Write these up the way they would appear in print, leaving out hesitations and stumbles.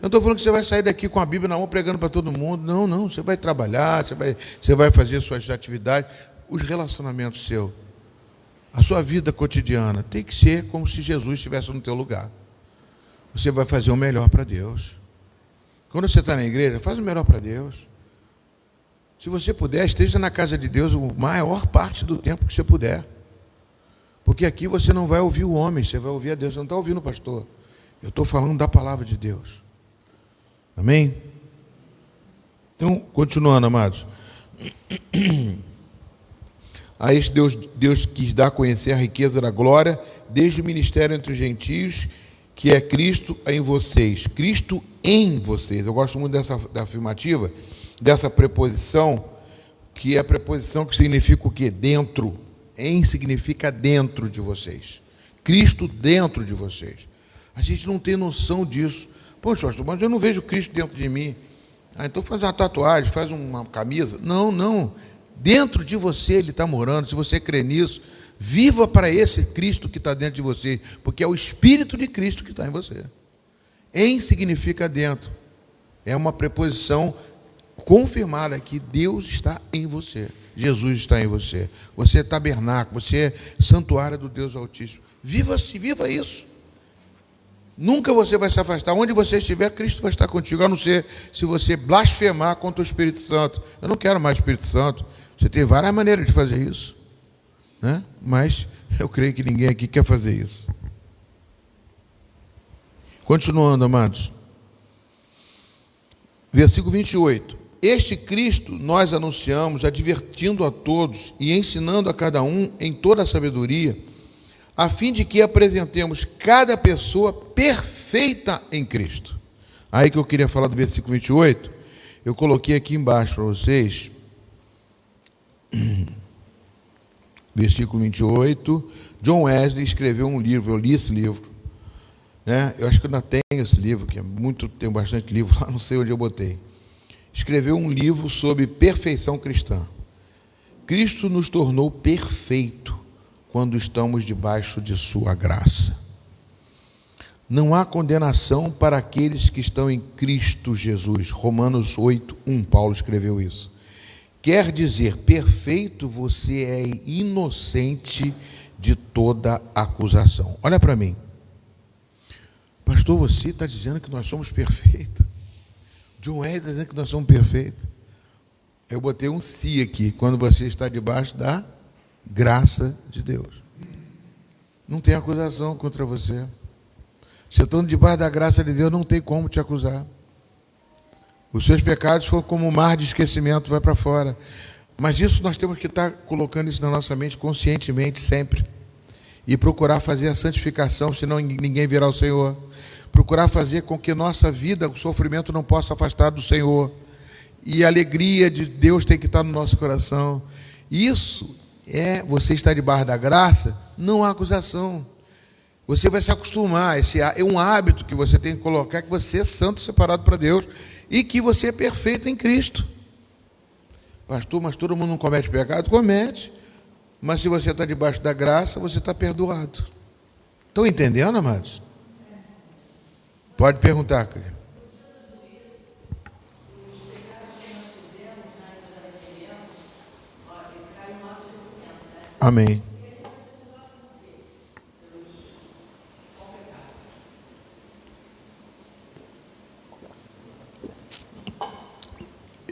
não estou falando que você vai sair daqui com a Bíblia na mão pregando para todo mundo. Não, não. Você vai trabalhar, você vai fazer suas atividades, os relacionamentos seus, a sua vida cotidiana tem que ser como se Jesus estivesse no teu lugar. Você vai fazer o melhor para Deus. Quando você está na igreja, faz o melhor para Deus. Se você puder, esteja na casa de Deus a maior parte do tempo que você puder. Porque aqui você não vai ouvir o homem, você vai ouvir a Deus. Você não está ouvindo o pastor. Eu estou falando da palavra de Deus. Amém? Então, continuando, amados. A este Deus quis dar a conhecer a riqueza da glória, desde o ministério entre os gentios, que é Cristo em vocês. Cristo em vocês. Eu gosto muito da afirmativa, dessa preposição, que é a preposição que significa o quê? Dentro. Em significa dentro de vocês. Cristo dentro de vocês. A gente não tem noção disso. Poxa, pastor, mas eu não vejo Cristo dentro de mim. Então faz uma tatuagem, faz uma camisa. Não, não. Dentro de você Ele está morando. Se você crê nisso, viva para esse Cristo que está dentro de você, porque é o Espírito de Cristo que está em você. Em significa dentro. É uma preposição confirmada que Deus está em você. Jesus está em você. Você é tabernáculo, você é santuário do Deus Altíssimo. Viva-se, viva isso. Nunca você vai se afastar. Onde você estiver, Cristo vai estar contigo, a não ser se você blasfemar contra o Espírito Santo. Eu não quero mais Espírito Santo. Você tem várias maneiras de fazer isso, né? Mas eu creio que ninguém aqui quer fazer isso. Continuando, amados. Versículo 28. Este Cristo nós anunciamos, advertindo a todos e ensinando a cada um em toda a sabedoria, a fim de que apresentemos cada pessoa perfeita em Cristo. Aí que eu queria falar do versículo 28, eu coloquei aqui embaixo para vocês, versículo 28, John Wesley escreveu um livro, eu li esse livro, né? Eu acho que eu ainda tenho esse livro, que tem bastante livro lá, não sei onde eu botei. Escreveu um livro sobre perfeição cristã. Cristo nos tornou perfeito quando estamos debaixo de sua graça. Não há condenação para aqueles que estão em Cristo Jesus. Romanos 8:1, Paulo escreveu isso. Quer dizer, perfeito, você é inocente de toda acusação. Olha para mim. Pastor, você está dizendo que nós somos perfeitos? John Wesley está dizendo que nós somos perfeitos. Eu botei um "se" aqui, quando você está debaixo da graça de Deus. Não tem acusação contra você. Se estando debaixo da graça de Deus, não tem como te acusar. Os seus pecados foram como um mar de esquecimento, vai para fora. Mas isso nós temos que estar colocando isso na nossa mente conscientemente sempre. E procurar fazer a santificação, senão ninguém virá ao Senhor. Procurar fazer com que nossa vida, o sofrimento não possa afastar do Senhor. E a alegria de Deus tem que estar no nosso coração. Isso é, você está debaixo da graça, não há acusação. Você vai se acostumar, esse é um hábito que você tem que colocar, que você é santo, separado para Deus, e que você é perfeito em Cristo. Pastor, mas todo mundo não comete pecado? Comete. Mas se você está debaixo da graça, você está perdoado. Estão entendendo, amados? Pode perguntar, querido. Amém.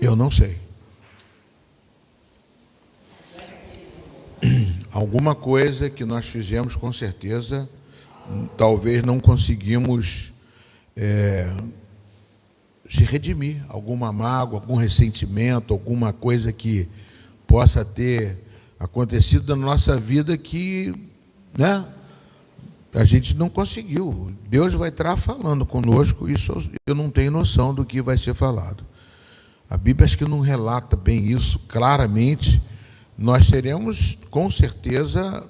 Eu não sei. Alguma coisa que nós fizemos, com certeza, talvez não conseguimos se redimir. Alguma mágoa, algum ressentimento, alguma coisa que possa ter acontecido na nossa vida que, né, a gente não conseguiu. Deus vai estar falando conosco, isso eu não tenho noção do que vai ser falado. A Bíblia acho que não relata bem isso claramente. Nós teremos, com certeza,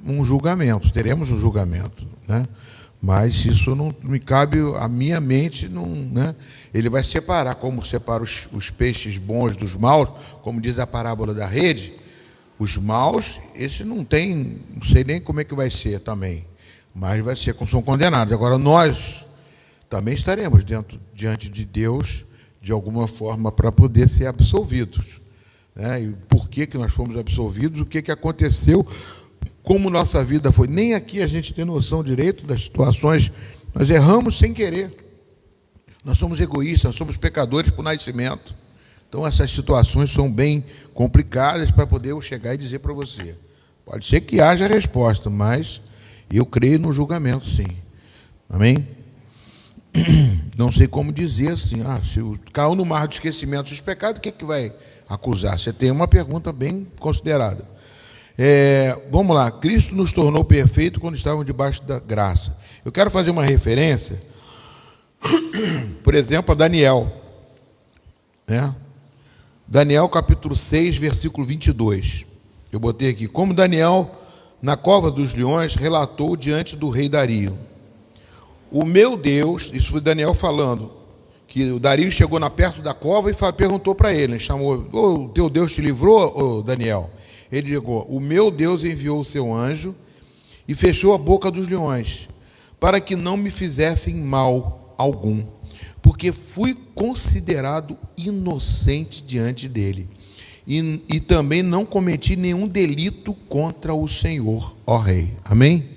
um julgamento, né? Mas isso não me cabe, a minha mente não, né? Ele vai separar, como separa os peixes bons dos maus, como diz a parábola da rede. Os maus, esse não tem, não sei nem como é que vai ser também, mas vai ser, são condenados. Agora nós também estaremos diante de Deus, de alguma forma, para poder ser absolvidos. Né? E por que nós fomos absolvidos, o que aconteceu, como nossa vida foi. Nem aqui a gente tem noção direito das situações, nós erramos sem querer. Nós somos egoístas, nós somos pecadores por nascimento. Então, essas situações são bem complicadas para poder eu chegar e dizer para você. Pode ser que haja resposta, mas eu creio no julgamento, sim. Amém? Não sei como dizer assim, se caiu no mar do esquecimento dos pecados, o que vai acusar? Você tem uma pergunta bem considerada. Vamos lá, Cristo nos tornou perfeito quando estávamos debaixo da graça. Eu quero fazer uma referência, por exemplo, a Daniel. Né? Daniel capítulo 6, versículo 22. Eu botei aqui, como Daniel, na cova dos leões, relatou diante do rei Dario. O meu Deus, isso foi Daniel falando, que o Dario chegou perto da cova e perguntou para ele, chamou, o teu Deus te livrou, Daniel? Ele disse, o meu Deus enviou o seu anjo e fechou a boca dos leões, para que não me fizessem mal algum, porque fui considerado inocente diante dele, e também não cometi nenhum delito contra o Senhor, ó rei. Amém?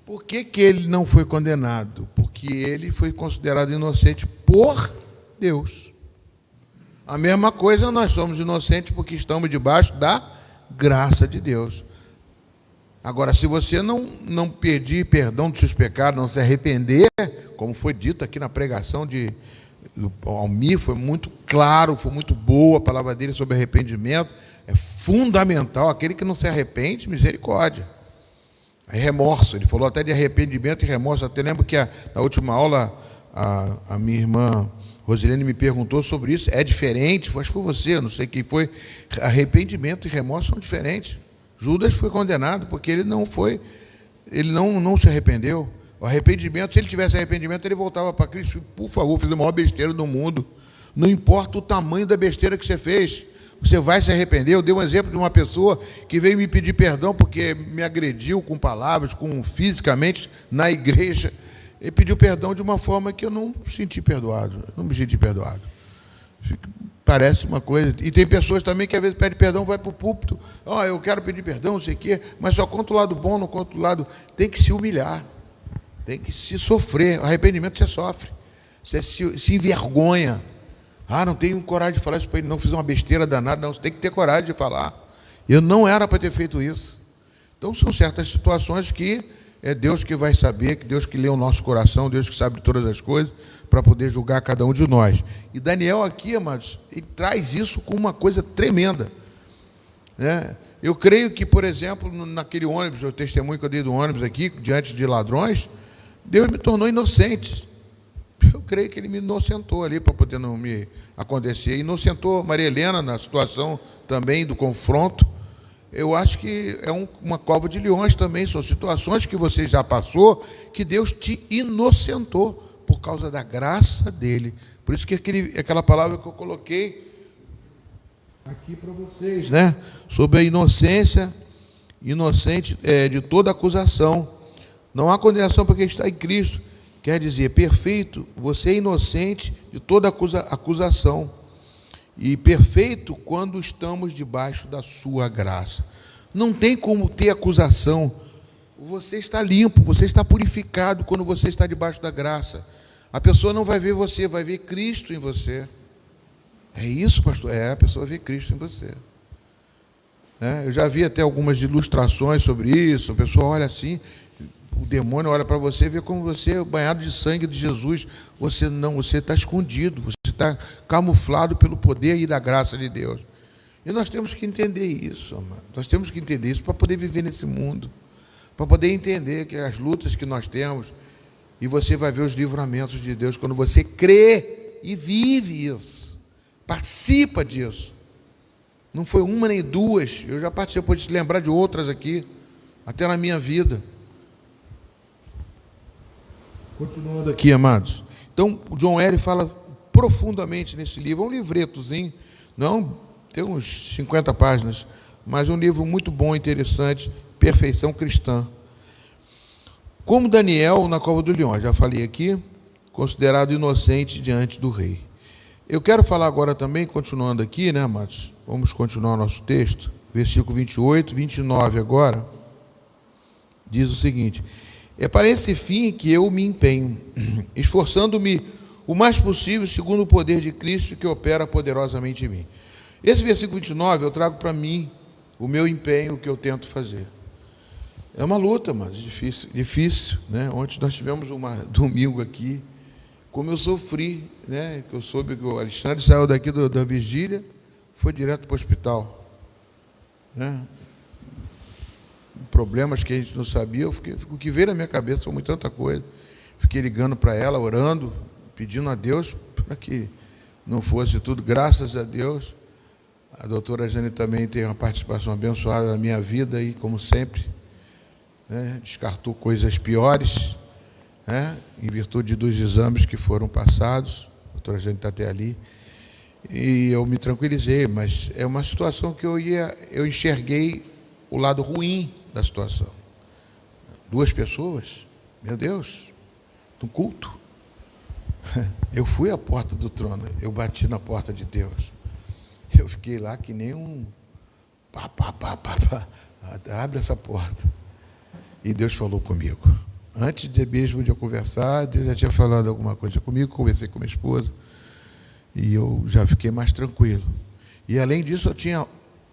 Por que ele não foi condenado? Porque ele foi considerado inocente por Deus. A mesma coisa, nós somos inocentes porque estamos debaixo da graça de Deus. Agora, se você não pedir perdão dos seus pecados, não se arrepender, como foi dito aqui na pregação do Almir, foi muito claro, foi muito boa a palavra dele sobre arrependimento, é fundamental. Aquele que não se arrepende, misericórdia. É remorso, ele falou até de arrependimento e remorso. Até lembro que na última aula a minha irmã Rosilene me perguntou sobre isso. É diferente, acho que foi você, não sei quem foi. Arrependimento e remorso são diferentes. Judas foi condenado porque ele não se arrependeu. O arrependimento, se ele tivesse arrependimento, ele voltava para Cristo. Por favor, fiz a maior besteira do mundo. Não importa o tamanho da besteira que você fez, você vai se arrepender. Eu dei um exemplo de uma pessoa que veio me pedir perdão porque me agrediu com palavras, fisicamente, na igreja. Ele pediu perdão de uma forma que eu não me senti perdoado. Parece uma coisa. E tem pessoas também que às vezes pedem perdão, vai para o púlpito. Eu quero pedir perdão, não sei o quê, mas só conta o lado bom, não conta o lado. Tem que se humilhar, tem que se sofrer. O arrependimento você sofre, você se envergonha. Não tenho coragem de falar isso para ele, não fiz uma besteira danada, não, você tem que ter coragem de falar. Eu não era para ter feito isso. Então são certas situações que é Deus que vai saber, que Deus que lê o nosso coração, Deus que sabe de todas as coisas, para poder julgar cada um de nós. E Daniel aqui, amados, ele traz isso com uma coisa tremenda. Né? Eu creio que, por exemplo, naquele ônibus, o testemunho que eu dei do ônibus aqui, diante de ladrões, Deus me tornou inocente. Eu creio que ele me inocentou ali para poder não me acontecer. Inocentou Maria Helena na situação também do confronto. Eu acho que é uma cova de leões também. São situações que você já passou, que Deus te inocentou por causa da graça dele. Por isso que aquela palavra que eu coloquei aqui para vocês, né? Sobre a inocência, inocente de toda acusação. Não há condenação para quem está em Cristo. Quer dizer, perfeito, você é inocente de toda acusação. E perfeito quando estamos debaixo da sua graça. Não tem como ter acusação. Você está limpo, você está purificado quando você está debaixo da graça. A pessoa não vai ver você, vai ver Cristo em você. É isso, pastor? A pessoa vai ver Cristo em você. Eu já vi até algumas ilustrações sobre isso. A pessoa olha assim, o demônio olha para você e vê como você é banhado de sangue de Jesus. Você está escondido, você está camuflado pelo poder e da graça de Deus. E nós temos que entender isso, amado. Nós temos que entender isso para poder viver nesse mundo, para poder entender que as lutas que nós temos, e você vai ver os livramentos de Deus quando você crê e vive isso, participa disso. Não foi uma nem duas, eu já participei, pode te lembrar de outras aqui, até na minha vida. Continuando aqui, amados. Então, o John Henry fala profundamente nesse livro. É um livretozinho, não, tem uns 50 páginas, mas um livro muito bom, interessante, Perfeição Cristã. Como Daniel na cova do leão, já falei aqui, considerado inocente diante do rei. Eu quero falar agora também, continuando aqui, né, amados? Vamos continuar o nosso texto, versículo 28, 29 agora, diz o seguinte: é para esse fim que eu me empenho, esforçando-me o mais possível, segundo o poder de Cristo que opera poderosamente em mim. Esse versículo 29 eu trago para mim o meu empenho, o que eu tento fazer. É uma luta, mas difícil, né? Ontem nós tivemos um domingo aqui, como eu sofri, né? Que eu soube que o Alexandre saiu daqui da vigília, foi direto para o hospital, né? Problemas que a gente não sabia, o que veio na minha cabeça foi tanta coisa. Fiquei ligando para ela, orando, pedindo a Deus para que não fosse tudo. Graças a Deus, a doutora Jane também tem uma participação abençoada na minha vida, e como sempre, né, descartou coisas piores, né, em virtude dos exames que foram passados. A doutora Jane está até ali, e eu me tranquilizei, mas é uma situação que eu enxerguei o lado ruim da situação. 2 pessoas, meu Deus, no culto. Eu fui à porta do trono, eu bati na porta de Deus. Eu fiquei lá que nem um abre essa porta. E Deus falou comigo. Antes mesmo de eu conversar, Deus já tinha falado alguma coisa comigo, conversei com minha esposa, e eu já fiquei mais tranquilo. E além disso, eu tinha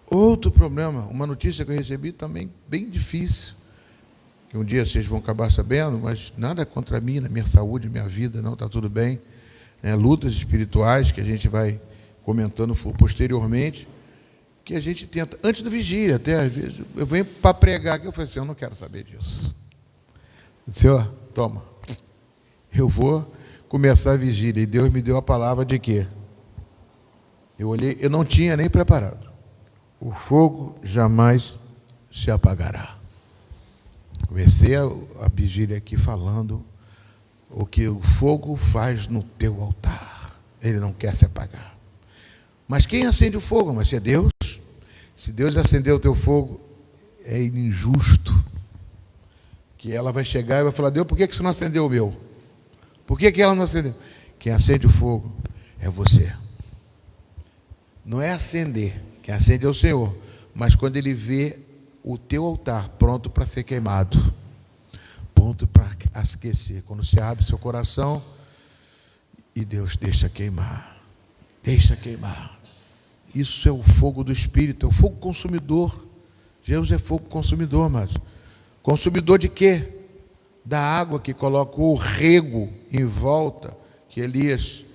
outro problema, uma notícia que eu recebi também bem difícil, que um dia vocês vão acabar sabendo, mas nada contra mim, na minha saúde, minha vida, não, está tudo bem. Lutas espirituais que a gente vai comentando posteriormente, que a gente tenta, antes da vigília, até às vezes, eu venho para pregar aqui, eu falei assim, eu não quero saber disso. Senhor, toma, eu vou começar a vigília, e Deus me deu a palavra de quê? Eu olhei, eu não tinha nem preparado. O fogo jamais se apagará. Comecei a vigília aqui falando o que o fogo faz no teu altar. Ele não quer se apagar. Mas quem acende o fogo? Mas se é Deus. Se Deus acendeu o teu fogo, é injusto que ela vai chegar e vai falar, Deus, por que você não acendeu o meu? Por que ela não acendeu? Quem acende o fogo é você. Não é acender. Quem acende é o Senhor. Mas quando Ele vê o teu altar pronto para ser queimado, pronto para aquecer, quando você abre seu coração e Deus deixa queimar, isso é o fogo do Espírito, é o fogo consumidor. Jesus é fogo consumidor, mas consumidor de quê? Da água que colocou o rego em volta, que Elias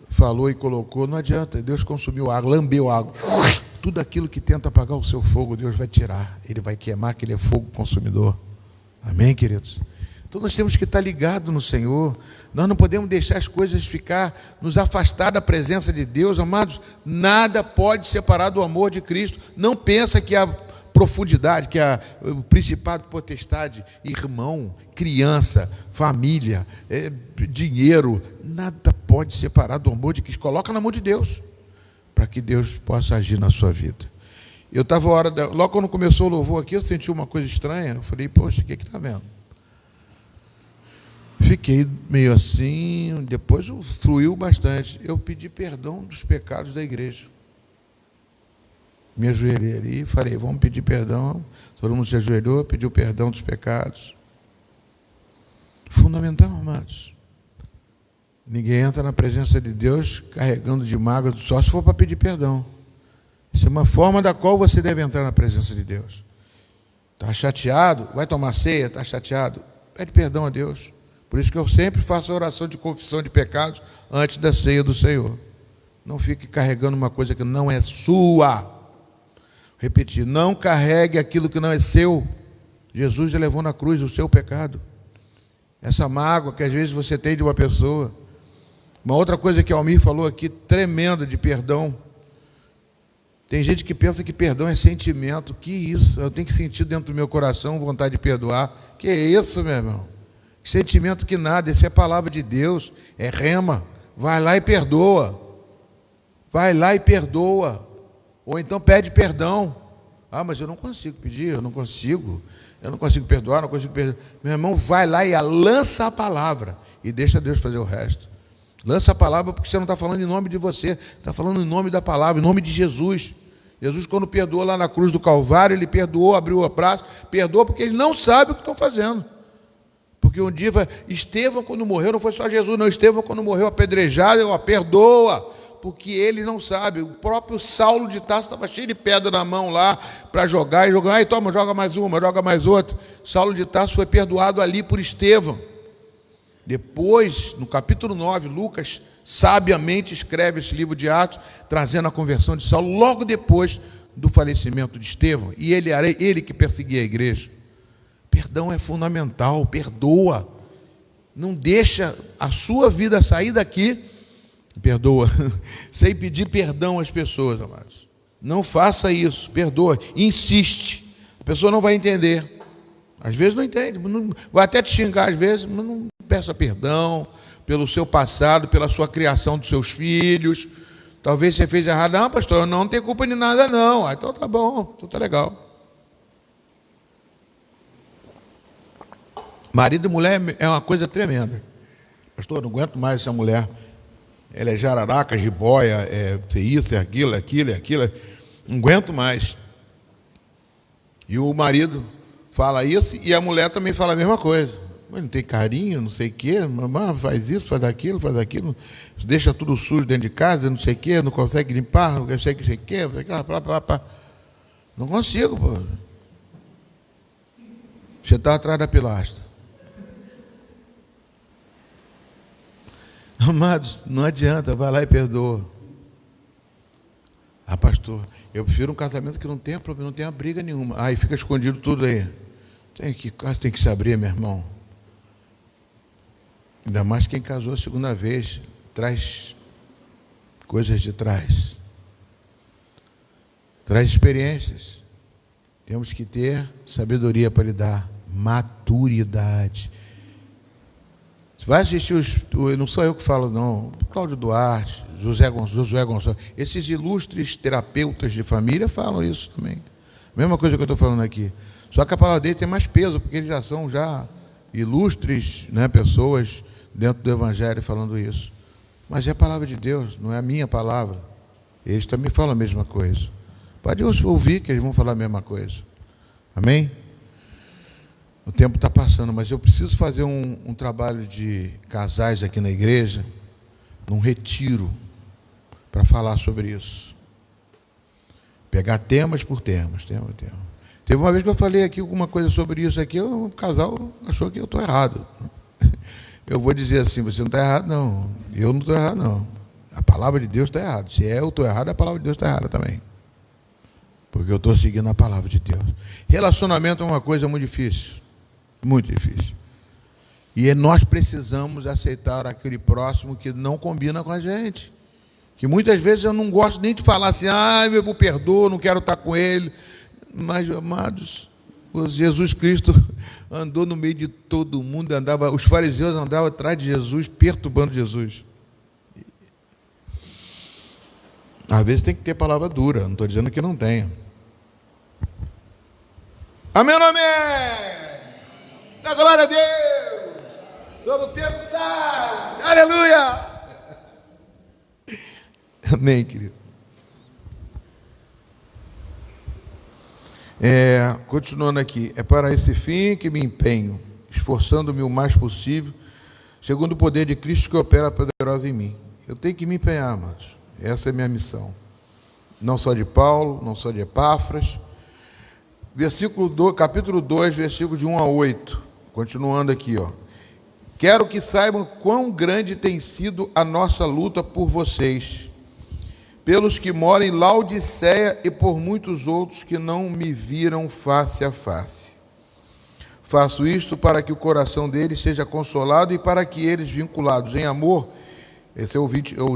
falou e colocou. Não adianta, Deus consumiu água, lambeu água. Tudo aquilo que tenta apagar o seu fogo, Deus vai tirar. Ele vai queimar, que Ele é fogo consumidor. Amém, queridos? Então nós temos que estar ligados no Senhor. Nós não podemos deixar as coisas nos afastar da presença de Deus, amados. Nada pode separar do amor de Cristo. Não pensa que a profundidade, que o principado, potestade, irmão, criança, família, dinheiro, nada pode separar do amor de Cristo. Coloca na mão de Deus, para que Deus possa agir na sua vida. Eu estava logo quando começou o louvor aqui, eu senti uma coisa estranha. Eu falei, poxa, o que está vendo? Fiquei meio assim, depois fluiu bastante. Eu pedi perdão dos pecados da igreja. Me ajoelhei ali e falei, vamos pedir perdão. Todo mundo se ajoelhou, pediu perdão dos pecados. Fundamental, amados. Ninguém entra na presença de Deus carregando de mágoa, só se for para pedir perdão. Isso é uma forma da qual você deve entrar na presença de Deus. Está chateado? Vai tomar ceia? Está chateado? Pede perdão a Deus. Por isso que eu sempre faço a oração de confissão de pecados antes da ceia do Senhor. Não fique carregando uma coisa que não é sua. Repetir, não carregue aquilo que não é seu. Jesus já levou na cruz o seu pecado. Essa mágoa que às vezes você tem de uma pessoa. Uma outra coisa que Almir falou aqui, tremenda, de perdão. Tem gente que pensa que perdão é sentimento. Que isso? Eu tenho que sentir dentro do meu coração vontade de perdoar. Que isso, meu irmão? Sentimento que nada, isso é palavra de Deus, é rema. Vai lá e perdoa. Vai lá e perdoa. Ou então pede perdão. Ah, mas eu não consigo pedir, eu não consigo perdoar, não consigo perdoar. Meu irmão, vai lá e lança a palavra. e deixa Deus fazer o resto. Lança a palavra porque você não está falando em nome de você, está falando em nome da palavra, em nome de Jesus. Jesus, quando perdoou lá na cruz do Calvário, ele perdoou, abriu o braço, perdoou porque eles não sabem o que estão fazendo. Porque um dia, Estevão, quando morreu, não foi só Jesus, não. Estevão, quando morreu apedrejado, perdoa, porque ele não sabe. O próprio Saulo de Tarso estava cheio de pedra na mão lá para jogar, e jogar, toma, joga mais uma, joga mais outra. Saulo de Tarso foi perdoado ali por Estevão. Depois, no capítulo 9, Lucas sabiamente escreve esse livro de Atos, trazendo a conversão de Saulo, logo depois do falecimento de Estevão. E ele era ele que perseguia a igreja. Perdão é fundamental, perdoa. Não deixa a sua vida sair daqui, perdoa, sem pedir perdão às pessoas, amados. Não faça isso, perdoa, insiste. A pessoa não vai entender. Às vezes não entende, vai até te xingar às vezes, mas não peça perdão pelo seu passado, pela sua criação dos seus filhos. Talvez você fez errado. Não, pastor, eu não tenho culpa de nada, não. Ah, então tá bom, então tá legal. Marido e mulher é uma coisa tremenda. Pastor, eu não aguento mais essa mulher. Ela é jararaca, jiboia, é isso, é aquilo, é aquilo, é aquilo. Não aguento mais. E o marido fala isso e a mulher também fala a mesma coisa. Mas não tem carinho, não sei o quê, mamãe faz isso, faz aquilo, deixa tudo sujo dentro de casa, não sei o quê, não consegue limpar, não sei o quê, não consigo, pô. Você está atrás da pilastra. Amados, não adianta, vai lá e perdoa. Ah, pastor, eu prefiro um casamento que não tenha problema, não tenha briga nenhuma. Aí fica escondido tudo aí. Tem que se abrir, meu irmão. Ainda mais quem casou a segunda vez, traz coisas de trás. Traz experiências. Temos que ter sabedoria para lidar, maturidade. Você vai assistir não sou eu que falo, não. Cláudio Duarte, Josué Gonçalves, esses ilustres terapeutas de família falam isso também. Mesma coisa que eu estou falando aqui. Só que a palavra dele tem mais peso, porque eles já são ilustres, né, pessoas dentro do Evangelho falando isso. Mas é a palavra de Deus, não é a minha palavra. Eles também falam a mesma coisa. Pode ouvir que eles vão falar a mesma coisa. Amém? O tempo está passando, mas eu preciso fazer um trabalho de casais aqui na igreja, num retiro, para falar sobre isso. Pegar temas por temas, tema. Teve uma vez que eu falei aqui alguma coisa sobre isso aqui, o casal achou que eu estou errado. Eu vou dizer assim, você não está errado, não. Eu não estou errado, não. A palavra de Deus está errada. Se eu estou errado, a palavra de Deus está errada também. Porque eu estou seguindo a palavra de Deus. Relacionamento é uma coisa muito difícil. Muito difícil. E nós precisamos aceitar aquele próximo que não combina com a gente. Que muitas vezes eu não gosto nem de falar assim, eu perdoo, não quero estar com ele. Mas, amados, Jesus Cristo andou no meio de todo mundo, os fariseus andavam atrás de Jesus, perturbando Jesus. Às vezes tem que ter palavra dura, não estou dizendo que não tenha. Amém ou não amém? Da glória a Deus! Todo o texto sabe! Aleluia! Amém, querido. Continuando aqui, é para esse fim que me empenho, esforçando-me o mais possível, segundo o poder de Cristo que opera poderosa em mim. Eu tenho que me empenhar, amados. Essa é a minha missão. Não só de Paulo, não só de Epáfras. Capítulo 2, versículo de 1 a 8. Continuando aqui, Quero que saibam quão grande tem sido a nossa luta por vocês, pelos que moram em Laodiceia e por muitos outros que não me viram face a face. Faço isto para que o coração deles seja consolado e para que eles, vinculados em amor, esse é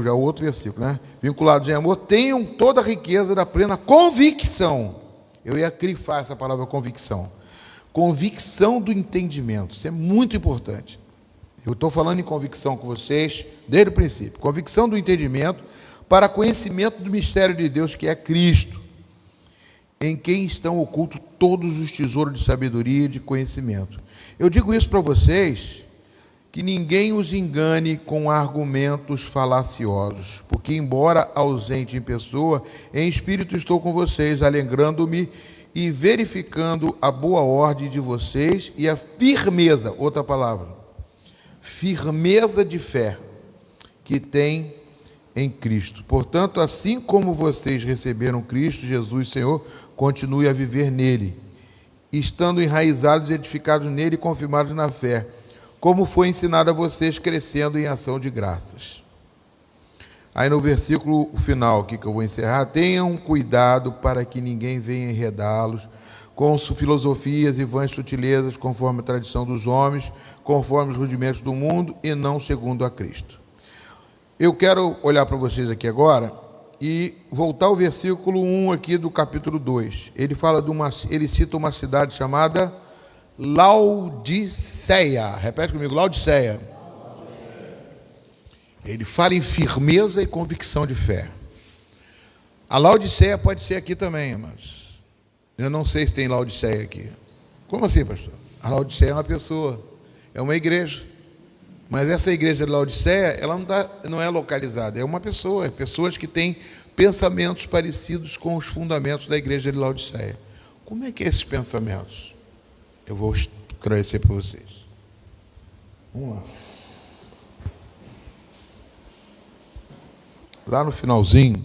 já o outro versículo, né? Vinculados em amor, tenham toda a riqueza da plena convicção. Eu ia crifar essa palavra convicção. Convicção do entendimento. Isso é muito importante. Eu estou falando em convicção com vocês desde o princípio. Convicção do entendimento para conhecimento do mistério de Deus, que é Cristo, em quem estão ocultos todos os tesouros de sabedoria e de conhecimento. Eu digo isso para vocês, que ninguém os engane com argumentos falaciosos, porque, embora ausente em pessoa, em espírito estou com vocês, alegrando-me e verificando a boa ordem de vocês e a firmeza, outra palavra, firmeza de fé que tem em Cristo. Portanto, assim como vocês receberam Cristo Jesus, Senhor, continue a viver nele, estando enraizados e edificados nele e confirmados na fé, como foi ensinado a vocês, crescendo em ação de graças. Aí no versículo final, aqui que eu vou encerrar, tenham cuidado para que ninguém venha enredá-los com filosofias e vãs sutilezas, conforme a tradição dos homens, conforme os rudimentos do mundo, e não segundo a Cristo. Eu quero olhar para vocês aqui agora e voltar ao versículo 1 aqui do capítulo 2. Ele cita uma cidade chamada Laodiceia. Repete comigo, Laodiceia. Ele fala em firmeza e convicção de fé. A Laodiceia pode ser aqui também, mas eu não sei se tem Laodiceia aqui. Como assim, pastor? A Laodiceia é uma pessoa, é uma igreja. Mas essa igreja de Laodiceia, ela não é localizada, é uma pessoa, é pessoas que têm pensamentos parecidos com os fundamentos da igreja de Laodiceia. Como é que é esses pensamentos? Eu vou esclarecer para vocês. Vamos lá. Lá no finalzinho,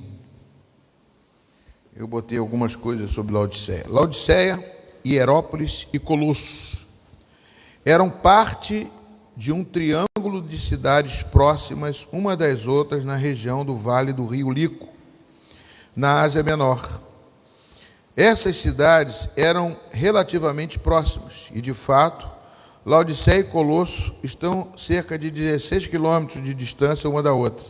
eu botei algumas coisas sobre Laodiceia. Laodiceia, Hierápolis e Colossos eram parte de um triângulo de cidades próximas uma das outras na região do Vale do Rio Lico, na Ásia Menor. Essas cidades eram relativamente próximas e, de fato, Laodiceia e Colossos estão cerca de 16 quilômetros de distância uma da outra,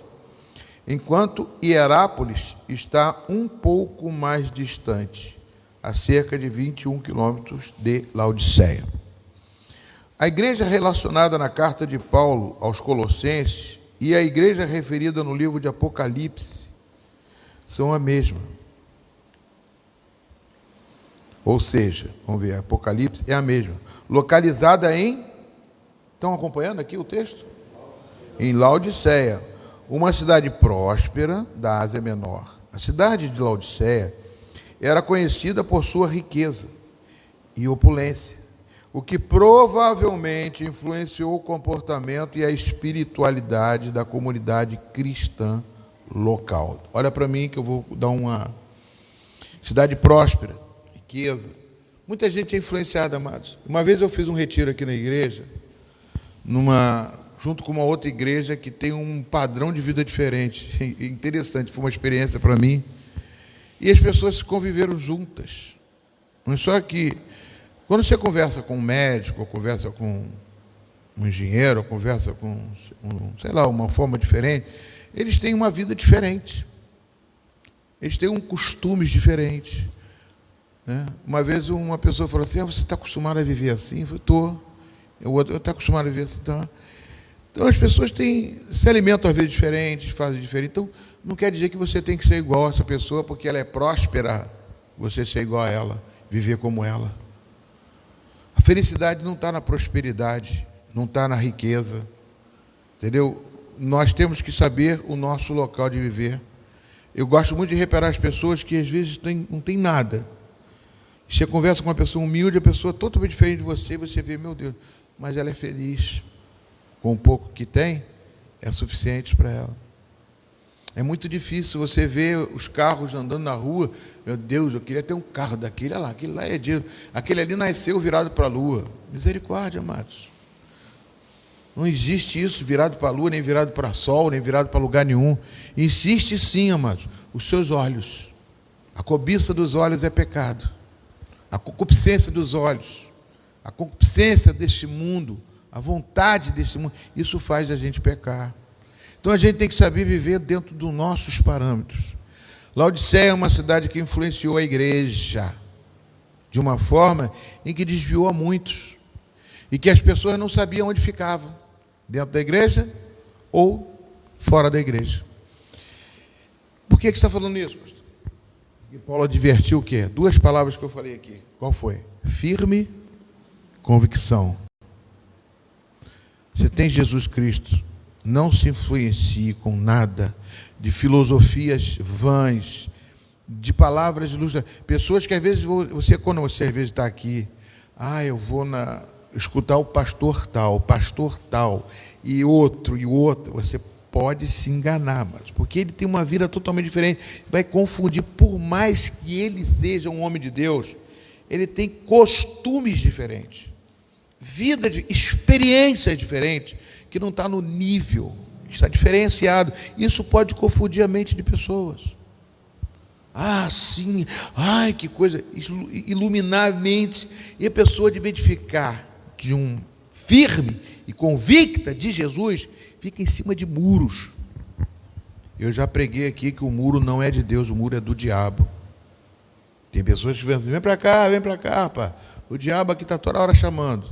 enquanto Hierápolis está um pouco mais distante, a cerca de 21 quilômetros de Laodiceia. A igreja relacionada na carta de Paulo aos Colossenses e a igreja referida no livro de Apocalipse são a mesma. Ou seja, vamos ver, Apocalipse é a mesma. Localizada em... Estão acompanhando aqui o texto? Em Laodiceia, uma cidade próspera da Ásia Menor. A cidade de Laodiceia era conhecida por sua riqueza e opulência, o que provavelmente influenciou o comportamento e a espiritualidade da comunidade cristã local. Olha para mim que eu vou dar uma cidade próspera, riqueza. Muita gente é influenciada, amados. Uma vez eu fiz um retiro aqui na igreja, junto com uma outra igreja que tem um padrão de vida diferente. Interessante, foi uma experiência para mim. E as pessoas conviveram juntas. Mas só que, quando você conversa com um médico, ou conversa com um engenheiro, ou conversa com, sei lá, uma forma diferente, eles têm uma vida diferente. Eles têm costumes diferentes. Né? Uma vez uma pessoa falou assim, você está acostumado a viver assim? Eu falei, estou. Eu estou acostumado a viver assim, tá? Então, as pessoas se alimentam às vezes diferentes, fazem diferente. Então, não quer dizer que você tem que ser igual a essa pessoa, porque ela é próspera, você ser igual a ela, viver como ela. A felicidade não está na prosperidade, não está na riqueza, entendeu? Nós temos que saber o nosso local de viver. Eu gosto muito de reparar as pessoas que às vezes não tem nada. Você conversa com uma pessoa humilde, a pessoa totalmente diferente de você, e você vê, meu Deus, mas ela é feliz. Com o pouco que tem, é suficiente para ela. É muito difícil você ver os carros andando na rua. Meu Deus, eu queria ter um carro daquele. Olha lá, aquele lá é Deus. Aquele ali nasceu virado para a lua. Misericórdia, amados. Não existe isso virado para a lua, nem virado para o sol, nem virado para lugar nenhum. Insiste sim, amados, os seus olhos. A cobiça dos olhos é pecado. A concupiscência dos olhos. A concupiscência deste mundo. A vontade desse mundo, isso faz a gente pecar. Então a gente tem que saber viver dentro dos nossos parâmetros. Laodiceia é uma cidade que influenciou a igreja de uma forma em que desviou a muitos e que as pessoas não sabiam onde ficavam, dentro da igreja ou fora da igreja. Por que você está falando isso, pastor? Porque Paulo advertiu o quê? Duas palavras que eu falei aqui. Qual foi? Firme, convicção. Você tem Jesus Cristo. Não se influencie com nada de filosofias vãs, de palavras ilustres. Pessoas que às vezes, quando você às vezes está aqui, eu vou escutar o pastor tal, e outro, você pode se enganar, mas porque ele tem uma vida totalmente diferente, vai confundir, por mais que ele seja um homem de Deus, ele tem costumes diferentes, experiências diferentes, que não está no nível, está diferenciado. Isso pode confundir a mente de pessoas. Sim, que coisa, iluminar a mente, e a pessoa de ficar de um firme e convicta de Jesus, fica em cima de muros. Eu já preguei aqui que o muro não é de Deus, o muro é do diabo. Tem pessoas que dizem assim, vem para cá, rapaz. O diabo aqui está toda hora chamando.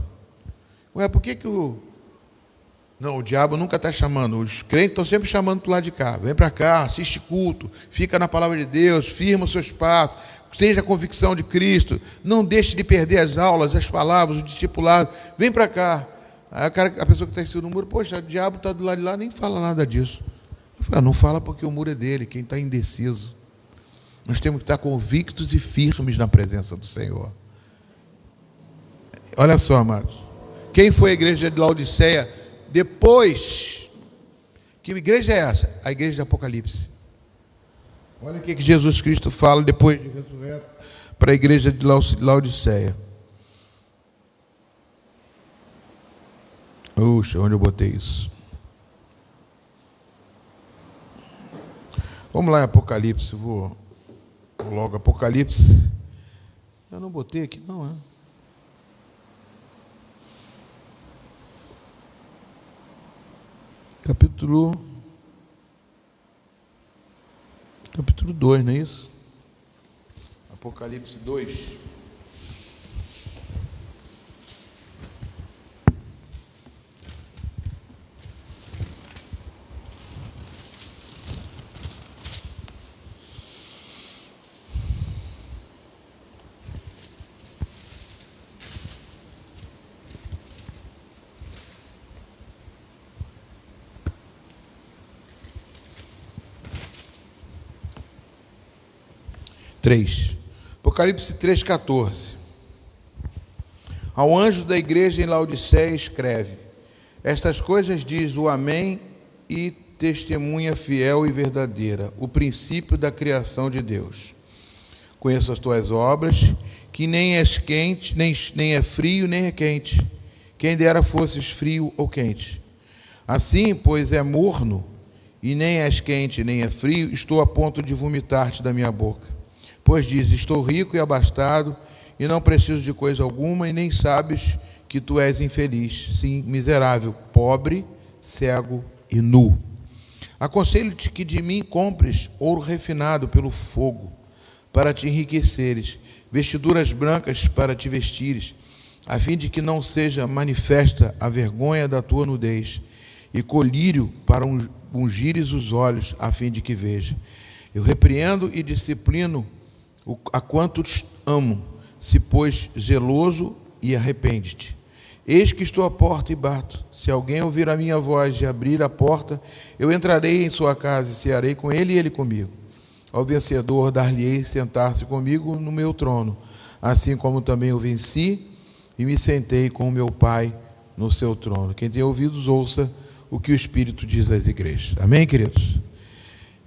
Por que o diabo nunca está chamando. Os crentes estão sempre chamando para o lado de cá. Vem para cá, assiste culto, fica na palavra de Deus, firma o seu espaço, seja a convicção de Cristo, não deixe de perder as aulas, as palavras, o discipulado. Vem para cá. Aí a pessoa que está em cima do muro, poxa, o diabo está do lado de lá, nem fala nada disso. Eu falo, não fala porque o muro é dele, quem está indeciso. Nós temos que estar convictos e firmes na presença do Senhor. Olha só, amados. Quem foi a igreja de Laodiceia depois? Que igreja é essa? A igreja de Apocalipse. Olha o que Jesus Cristo fala depois de ressurreto para a igreja de Laodiceia. Puxa, onde eu botei isso? Vamos lá em Apocalipse, vou logo Apocalipse. Eu não botei aqui, não, é? Capítulo 2, não é isso? Apocalipse 2. Apocalipse 3,14. Ao anjo da igreja em Laodiceia escreve: estas coisas diz o Amém e testemunha fiel e verdadeira, o princípio da criação de Deus. Conheço as tuas obras, que nem és quente, nem é frio, nem é quente. Quem dera fosses frio ou quente. Assim, pois é morno, e nem és quente, nem é frio, estou a ponto de vomitar-te da minha boca. Pois diz, estou rico e abastado, e não preciso de coisa alguma, e nem sabes que tu és infeliz, sim, miserável, pobre, cego e nu. Aconselho-te que de mim compres ouro refinado pelo fogo, para te enriqueceres, vestiduras brancas para te vestires, a fim de que não seja manifesta a vergonha da tua nudez, e colírio para ungires os olhos, a fim de que veja. Eu repreendo e disciplino a quantos amo, se pois zeloso, e arrepende-te. Eis que estou à porta e bato. Se alguém ouvir a minha voz e abrir a porta, eu entrarei em sua casa e cearei com ele e ele comigo. Ao vencedor dar-lhe-ei sentar-se comigo no meu trono, assim como também eu venci e me sentei com o meu Pai no seu trono. Quem tem ouvidos, ouça o que o Espírito diz às igrejas. Amém, queridos?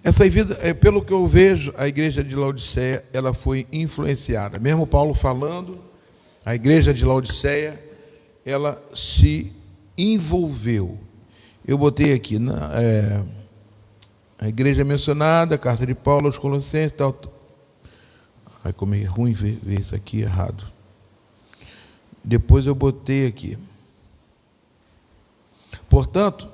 Essa vida, pelo que eu vejo, a igreja de Laodiceia, ela foi influenciada. Mesmo Paulo falando, a igreja de Laodiceia, ela se envolveu. Eu botei aqui, a igreja mencionada, a carta de Paulo aos Colossenses, tal. Ai, como é ruim ver isso aqui errado. Depois eu botei aqui. Portanto,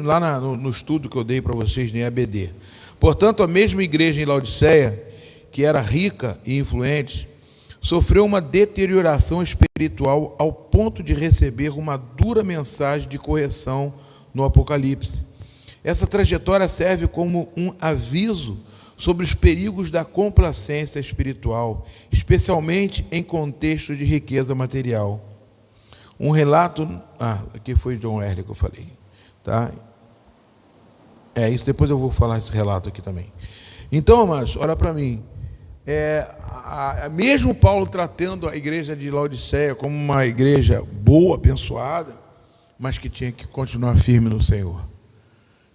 lá no estudo que eu dei para vocês em ABD, portanto, a mesma igreja em Laodiceia, que era rica e influente, sofreu uma deterioração espiritual ao ponto de receber uma dura mensagem de correção no Apocalipse. Essa trajetória serve como um aviso sobre os perigos da complacência espiritual, especialmente em contextos de riqueza material. Um relato... aqui foi John Wesley que eu falei. Tá? Isso depois eu vou falar esse relato aqui também. Então, amados, olha para mim. Mesmo Paulo tratando a igreja de Laodiceia como uma igreja boa, abençoada, mas que tinha que continuar firme no Senhor.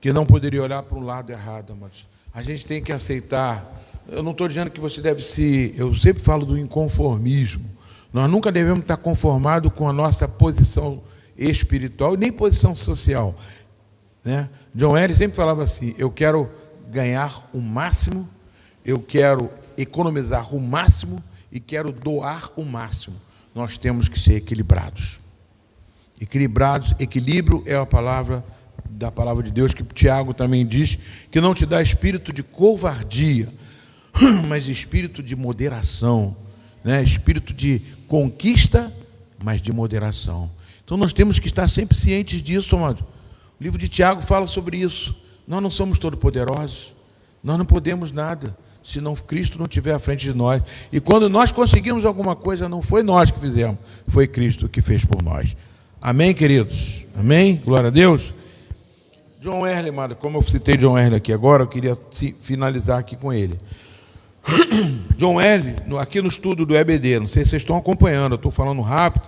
Que não poderia olhar para um lado errado, amados. A gente tem que aceitar. Eu não estou dizendo que você deve se... Eu sempre falo do inconformismo. Nós nunca devemos estar conformados com a nossa posição espiritual, nem posição social. Né? John Wesley sempre falava assim: eu quero ganhar o máximo, eu quero economizar o máximo e quero doar o máximo. Nós temos que ser equilibrados. Equilíbrio é a palavra da palavra de Deus, que Tiago também diz, que não te dá espírito de covardia, mas espírito de moderação, né? Espírito de conquista, mas de moderação. Então nós temos que estar sempre cientes disso, amado. O livro de Tiago fala sobre isso. Nós não somos todo-poderosos, nós não podemos nada se não Cristo não estiver à frente de nós. E quando nós conseguimos alguma coisa, não foi nós que fizemos, foi Cristo que fez por nós. Amém, queridos? Amém? Glória a Deus. John Wesley, amado, como eu citei John Wesley aqui agora, eu queria finalizar aqui com ele. John Wesley, aqui no estudo do EBD, não sei se vocês estão acompanhando, eu estou falando rápido,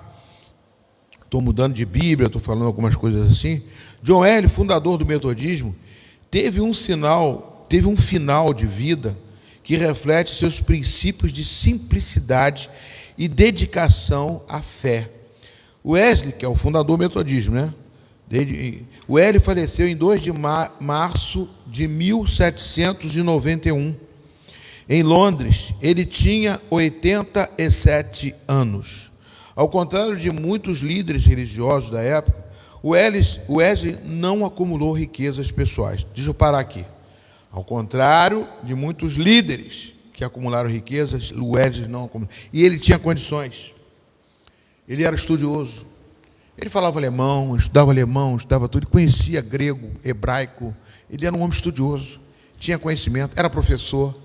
estou mudando de Bíblia, estou falando algumas coisas assim. John Wesley, fundador do metodismo, teve um final de vida que reflete seus princípios de simplicidade e dedicação à fé. Wesley, que é o fundador do metodismo, né? Wesley faleceu em 2 de março de 1791. Em Londres, ele tinha 87 anos. Ao contrário de muitos líderes religiosos da época, Wesley não acumulou riquezas pessoais. Deixa eu parar aqui. Ao contrário de muitos líderes que acumularam riquezas, Wesley não acumulou. E ele tinha condições. Ele era estudioso. Ele falava alemão, estudava tudo, conhecia grego, hebraico. Ele era um homem estudioso, tinha conhecimento, era professor,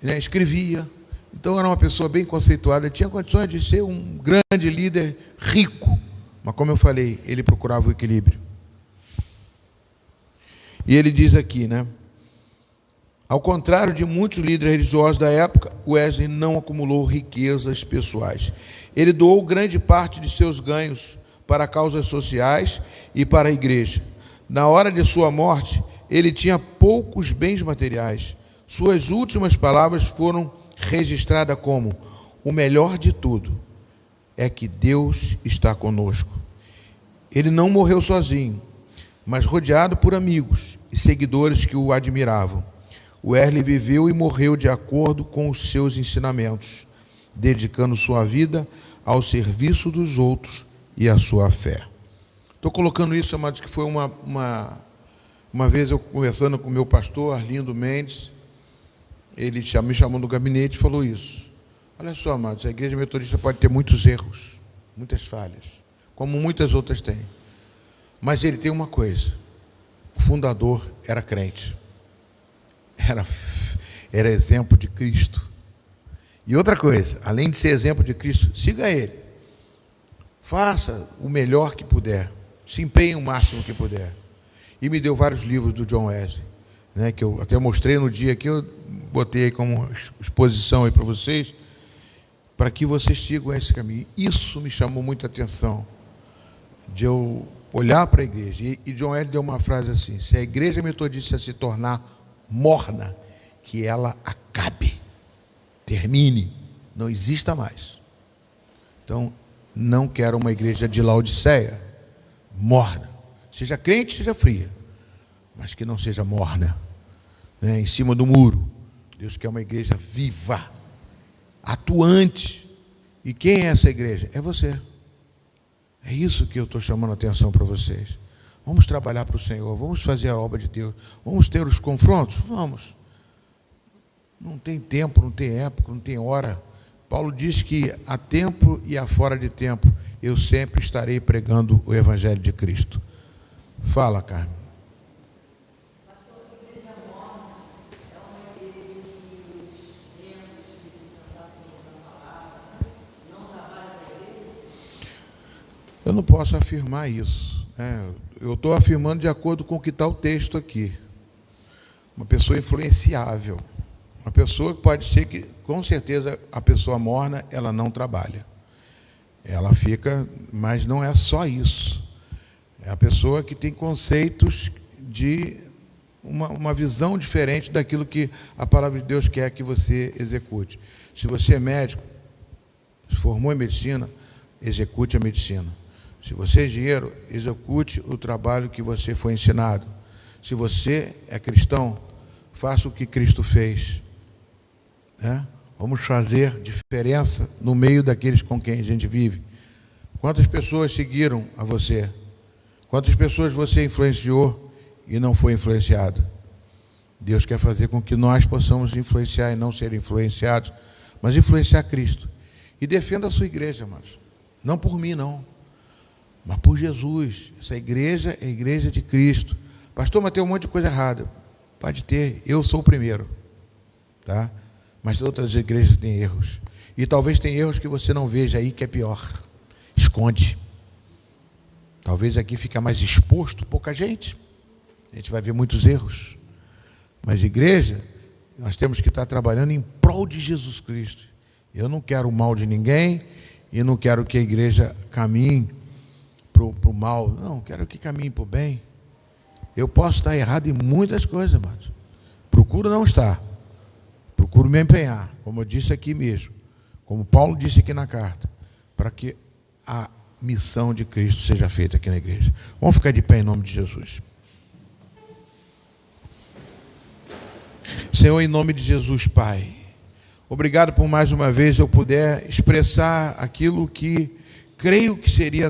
né, escrevia. Então era uma pessoa bem conceituada, ele tinha condições de ser um grande líder rico. Mas como eu falei, ele procurava o equilíbrio. E ele diz aqui, né? Ao contrário de muitos líderes religiosos da época, Wesley não acumulou riquezas pessoais. Ele doou grande parte de seus ganhos para causas sociais e para a igreja. Na hora de sua morte, ele tinha poucos bens materiais. Suas últimas palavras foram registradas como: o melhor de tudo é que Deus está conosco. Ele não morreu sozinho, mas rodeado por amigos e seguidores que o admiravam. Wesley viveu e morreu de acordo com os seus ensinamentos, dedicando sua vida ao serviço dos outros e à sua fé. Estou colocando isso, amados, que foi uma vez eu conversando com o meu pastor, Arlindo Mendes, ele me chamou no gabinete e falou isso. Olha só, amados, a igreja metodista pode ter muitos erros, muitas falhas, como muitas outras têm. Mas ele tem uma coisa: o fundador era crente. Era exemplo de Cristo. E outra coisa, além de ser exemplo de Cristo, siga ele. Faça o melhor que puder. Se empenhe o máximo que puder. E me deu vários livros do John Wesley, né, que eu até mostrei no dia que eu botei aí como exposição aí para vocês, para que vocês sigam esse caminho. Isso me chamou muita atenção, de eu olhar para a igreja. E John Wesley deu uma frase assim: se a igreja metodista se tornar morna, que ela acabe, termine, não exista mais. Então, não quero uma igreja de Laodiceia, morna. Seja crente, seja fria, mas que não seja morna, né, em cima do muro. Deus quer uma igreja viva, atuante. E quem é essa igreja? É você. É isso que eu estou chamando a atenção para vocês. Vamos trabalhar para o Senhor, vamos fazer a obra de Deus, vamos ter os confrontos? Vamos. Não tem tempo, não tem época, não tem hora. Paulo diz que há tempo e há fora de tempo, eu sempre estarei pregando o Evangelho de Cristo. Fala, Carmen. não posso afirmar isso, né? Eu estou afirmando de acordo com o que está o texto aqui. Uma pessoa influenciável. Uma pessoa que pode ser que, com certeza, a pessoa morna, ela não trabalha. Ela fica, mas não é só isso. É a pessoa que tem conceitos de uma visão diferente daquilo que a palavra de Deus quer que você execute. Se você é médico, se formou em medicina, execute a medicina. Se você é engenheiro, execute o trabalho que você foi ensinado. Se você é cristão, faça o que Cristo fez, né? Vamos fazer diferença no meio daqueles com quem a gente vive. Quantas pessoas seguiram a você? Quantas pessoas você influenciou e não foi influenciado? Deus quer fazer com que nós possamos influenciar e não ser influenciados, mas influenciar Cristo. E defenda a sua igreja, amados. Não por mim, não, mas por Jesus. Essa igreja é a igreja de Cristo. Pastor, mas tem um monte de coisa errada. Pode ter, eu sou o primeiro, tá? Mas outras igrejas têm erros. E talvez tenha erros que você não veja aí, que é pior. Esconde. Talvez aqui fica mais exposto, pouca gente. A gente vai ver muitos erros. Mas igreja, nós temos que estar trabalhando em prol de Jesus Cristo. Eu não quero o mal de ninguém e não quero que a igreja caminhe para o mal. Não, quero que caminhe para o bem. Eu posso estar errado em muitas coisas, mas procuro não estar. Procuro me empenhar, como eu disse aqui mesmo, como Paulo disse aqui na carta, para que a missão de Cristo seja feita aqui na igreja. Vamos ficar de pé em nome de Jesus. Senhor, em nome de Jesus, Pai, obrigado por mais uma vez eu puder expressar aquilo que creio que seria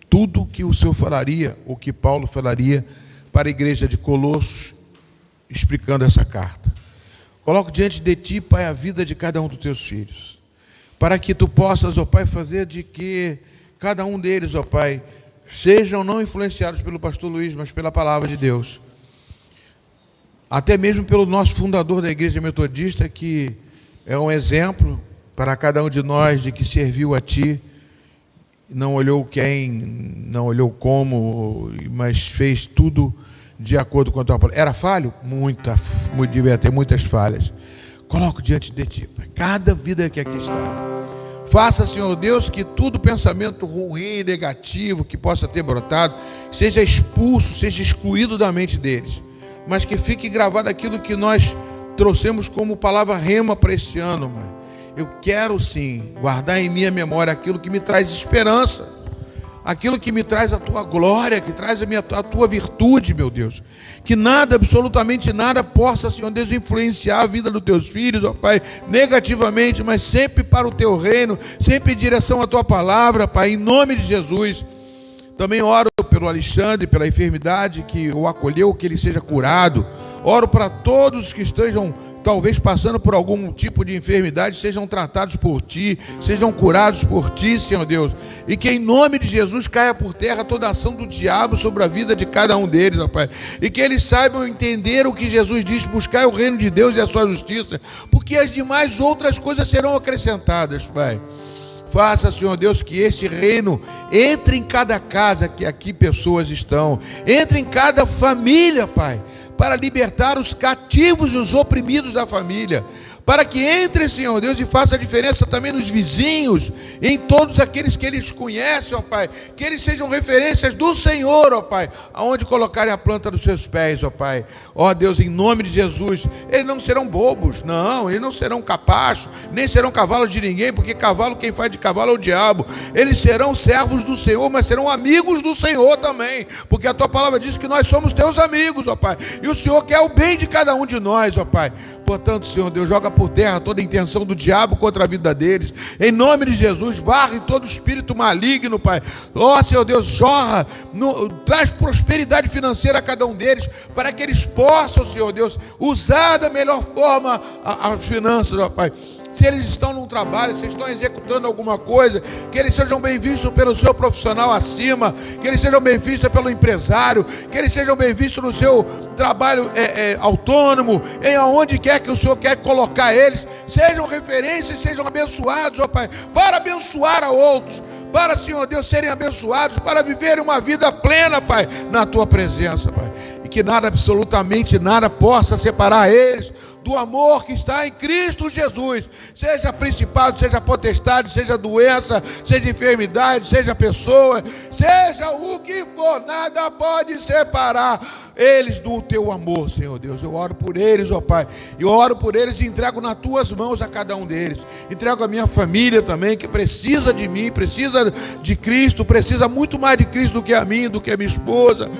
tudo que o Senhor falaria, ou que Paulo falaria para a igreja de Colossos, explicando essa carta. Coloco diante de Ti, Pai, a vida de cada um dos Teus filhos, para que Tu possas, ó Pai, fazer de que cada um deles, ó Pai, sejam não influenciados pelo pastor Luiz, mas pela palavra de Deus. Até mesmo pelo nosso fundador da Igreja Metodista, que é um exemplo para cada um de nós de que serviu a Ti, não olhou quem, não olhou como, mas fez tudo de acordo com a Tua palavra. Era falho? Devia ter muitas falhas. Coloco diante de Ti, Pai, cada vida que aqui está. Faça, Senhor Deus, que todo pensamento ruim, negativo, que possa ter brotado, seja expulso, seja excluído da mente deles, mas que fique gravado aquilo que nós trouxemos como palavra rema para este ano, mãe. Eu quero sim guardar em minha memória aquilo que me traz esperança, aquilo que me traz a Tua glória, que traz a Tua virtude, meu Deus. Que nada, absolutamente nada, possa, Senhor Deus, influenciar a vida dos Teus filhos, ó Pai, negativamente, mas sempre para o Teu reino, sempre em direção à Tua palavra, Pai, em nome de Jesus. Também oro pelo Alexandre, pela enfermidade que o acolheu, que ele seja curado. Oro para todos que estejam talvez passando por algum tipo de enfermidade, sejam tratados por Ti, sejam curados por Ti, Senhor Deus, e que em nome de Jesus caia por terra toda a ação do diabo sobre a vida de cada um deles, ó Pai, e que eles saibam entender o que Jesus diz, buscar o reino de Deus e a sua justiça, porque as demais outras coisas serão acrescentadas, Pai. Faça, Senhor Deus, que este reino entre em cada casa que aqui pessoas estão, entre em cada família, Pai, para libertar os cativos e os oprimidos da família, para que entre, Senhor Deus, e faça a diferença também nos vizinhos, em todos aqueles que eles conhecem, ó Pai, que eles sejam referências do Senhor, ó Pai, aonde colocarem a planta dos seus pés, ó Pai. Ó Deus, em nome de Jesus, eles não serão bobos, não, eles não serão capachos, nem serão cavalos de ninguém, porque cavalo, quem faz de cavalo é o diabo. Eles serão servos do Senhor, mas serão amigos do Senhor também, porque a Tua palavra diz que nós somos Teus amigos, ó Pai, e o Senhor quer o bem de cada um de nós, ó Pai. Portanto, Senhor Deus, joga por terra toda a intenção do diabo contra a vida deles, em nome de Jesus. Varre todo espírito maligno, Pai. Ó, Senhor Deus, jorra, traz prosperidade financeira a cada um deles, para que eles possam, Senhor Deus, usar da melhor forma as finanças, ó Pai. Se eles estão num trabalho, se estão executando alguma coisa, que eles sejam bem vistos pelo seu profissional acima, que eles sejam bem vistos pelo empresário, que eles sejam bem vistos no seu trabalho autônomo, em aonde quer que o Senhor quer colocar eles, sejam referências, sejam abençoados, ó Pai, para abençoar a outros, para, Senhor Deus, serem abençoados, para viverem uma vida plena, Pai, na Tua presença, Pai. E que nada, absolutamente nada, possa separar eles do amor que está em Cristo Jesus, seja principado, seja potestade, seja doença, seja enfermidade, seja pessoa, seja o que for, nada pode separar eles do Teu amor, Senhor Deus. Eu oro por eles, ó Pai, eu oro por eles e entrego nas Tuas mãos a cada um deles, entrego a minha família também, que precisa de mim, precisa de Cristo, precisa muito mais de Cristo do que a mim, do que a minha esposa.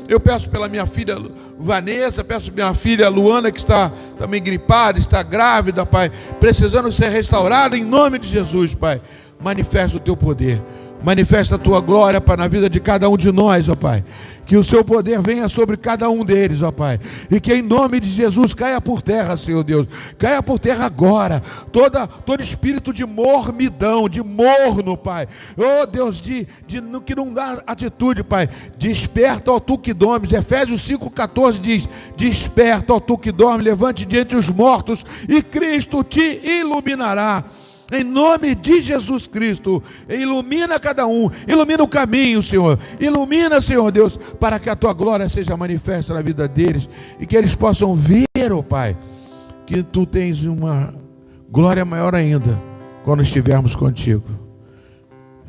Eu peço pela minha filha Vanessa, peço pela minha filha Luana, que está também gripada, está grávida, Pai, precisando ser restaurada, em nome de Jesus, Pai. Manifesta o Teu poder, manifesta a Tua glória, Pai, na vida de cada um de nós, ó Pai. Que o Seu poder venha sobre cada um deles, ó Pai. E que em nome de Jesus caia por terra, Senhor Deus. Caia por terra agora. Todo espírito de mormidão, de morno, Pai. Oh Deus, que não dá atitude, Pai. Desperta, ó Tu que dormes. Efésios 5,14 diz: desperta, ó Tu que dormes, levante diante os mortos e Cristo te iluminará. Em nome de Jesus Cristo, ilumina cada um, ilumina o caminho, Senhor, ilumina, Senhor Deus, para que a Tua glória seja manifesta na vida deles, e que eles possam ver, ó Pai, que Tu tens uma glória maior ainda, quando estivermos contigo.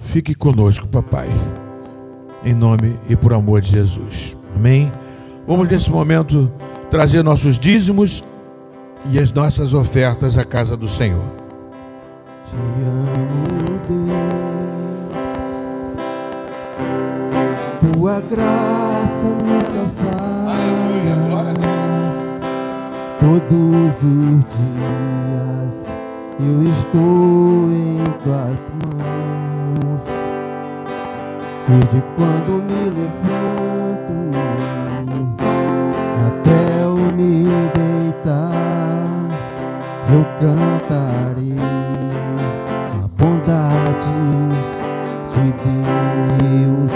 Fique conosco, papai, em nome e por amor de Jesus, amém? Vamos nesse momento trazer nossos dízimos e as nossas ofertas à casa do Senhor. Te amo, Deus, Tua graça nunca falha. Todos os dias eu estou em Tuas mãos, desde quando me levanto até eu me deitar, eu cantarei bondade de Deus.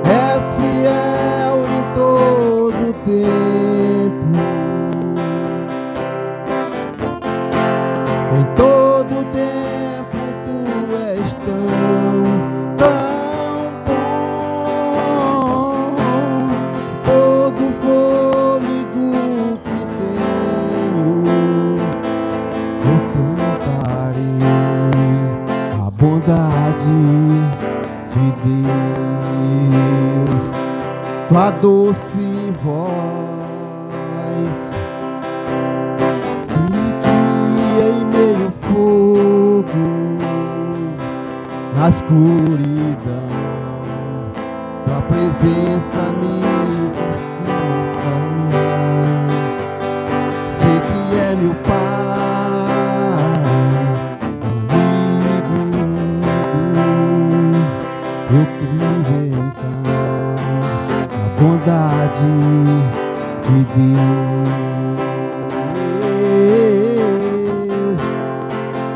És fiel em todo tempo, em todo tempo Tu és tão bom. Todo fôlego que tenho, a bondade de Deus. Tua doce voz que em meio ao fogo, na escuridão, Tua presença me conforta. Sei que é meu Pai, eu creio a bondade de Deus.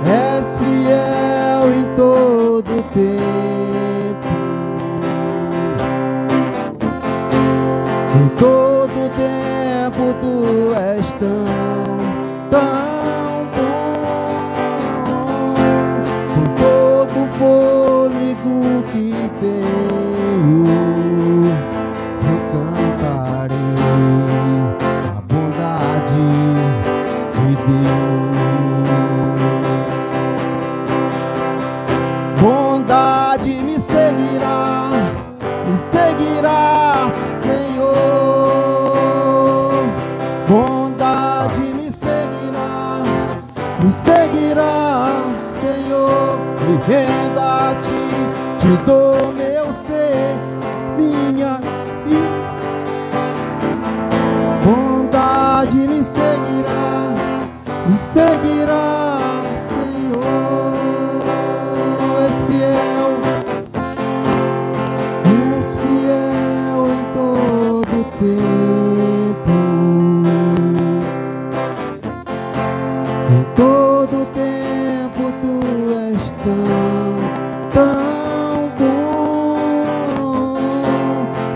És fiel em todo tempo, em todo tempo Tu és tão bom. Com todo fôlego que tenho, eu cantarei a bondade de Deus. Bondade me seguirá, Senhor. Bondade me seguirá, Senhor. Me rendo a Ti, Te dou meu ser, minha vida. Bondade me seguirá, Senhor. És fiel em todo tempo, em todo tempo Tu és tão bom.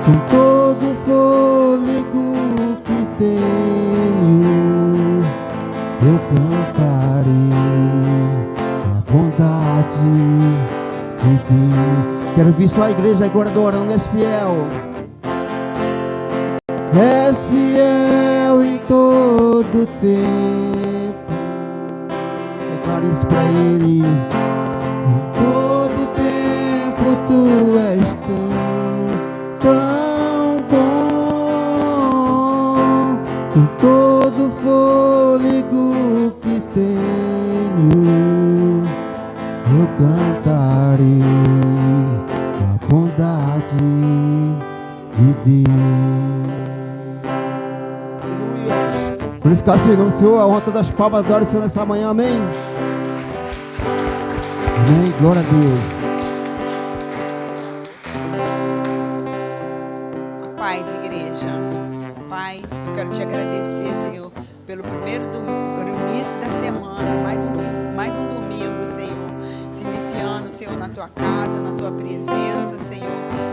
Com todo fôlego que tenho, eu cantarei ti. Quero ver só a igreja agora adorando. És fiel. És fiel em todo tempo. Declare isso pra Ele. Em todo tempo tu és tão bom. Com todo fôlego que tenho, eu cantarei a bondade de Deus. Aleluia. Glorificar-se em nome do Senhor, a honra das palmas, adore o Senhor nessa manhã, amém. Amém, glória a Deus. A paz, igreja. Pai, eu quero te agradecer, Senhor, pelo primeiro domingo, pelo início da semana, mais um domingo, Senhor, se iniciando, Senhor, na tua casa, na tua presença, Senhor.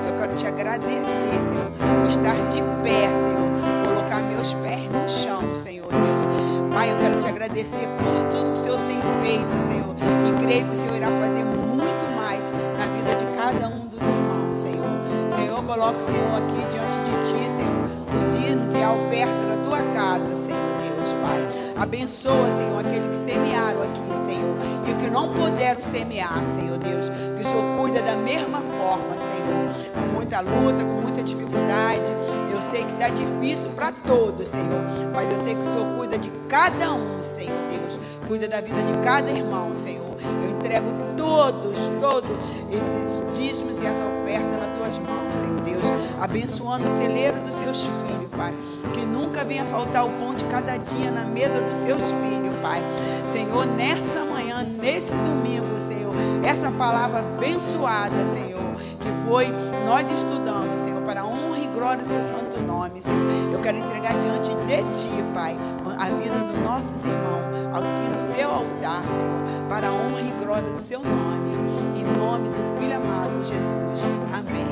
Eu quero te agradecer, Senhor, por estar de pé, Senhor, colocar meus pés no chão, Senhor Deus. Pai, eu quero te agradecer por tudo que o Senhor tem feito, Senhor, e creio que o Senhor irá fazer muito mais na vida de cada um dos irmãos, Senhor. Senhor, eu coloco o Senhor aqui diante de ti, Senhor, o dízimos e a oferta da tua casa, Senhor Deus, Pai. Abençoa, Senhor, aquele que semearam aqui, Senhor, e o que não puderam semear, Senhor Deus, que o Senhor cuida da mesma forma, Senhor, com muita luta, com muita dificuldade. Eu sei que está difícil para todos, Senhor, mas eu sei que o Senhor cuida de cada um, Senhor Deus, cuida da vida de cada irmão, Senhor. Eu entrego todos esses dízimos e essa oferta nas tuas mãos, Senhor Deus, abençoando o celeiro dos seus filhos, Pai, que nunca venha faltar o pão de cada dia na mesa dos seus filhos, Pai. Senhor, nessa manhã, nesse domingo, Senhor, essa palavra abençoada, Senhor, que foi nós estudamos, Senhor, para a honra e glória do seu santo nome, Senhor. Eu quero entregar diante de ti, Pai, a vida dos nossos irmãos aqui no seu altar, Senhor, para a honra e glória do seu nome, em nome do Filho amado Jesus. Amém.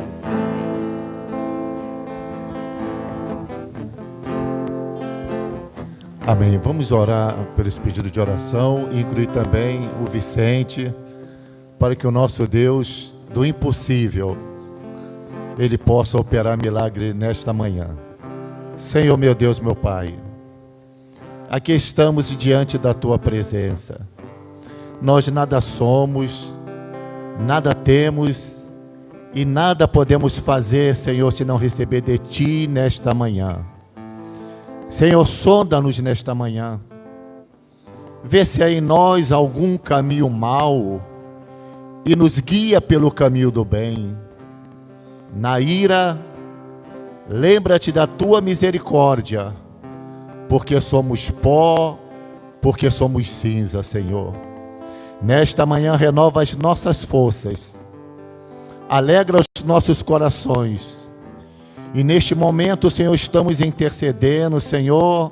Amém. Amém. Vamos orar por esse pedido de oração e incluir também o Vicente, para que o nosso Deus do impossível, Ele possa operar milagre nesta manhã. Senhor, meu Deus, meu Pai, aqui estamos diante da Tua presença. Nós nada somos, nada temos e nada podemos fazer, Senhor, se não receber de Ti nesta manhã. Senhor, sonda-nos nesta manhã. Vê se há em nós algum caminho mau e nos guia pelo caminho do bem. Na ira, lembra-te da tua misericórdia, porque somos pó, porque somos cinza, Senhor. Nesta manhã renova as nossas forças, alegra os nossos corações. E neste momento, Senhor, estamos intercedendo, Senhor,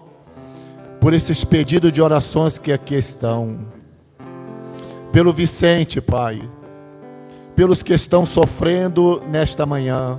por esses pedidos de orações que aqui estão. Pelo Vicente, Pai, pelos que estão sofrendo nesta manhã,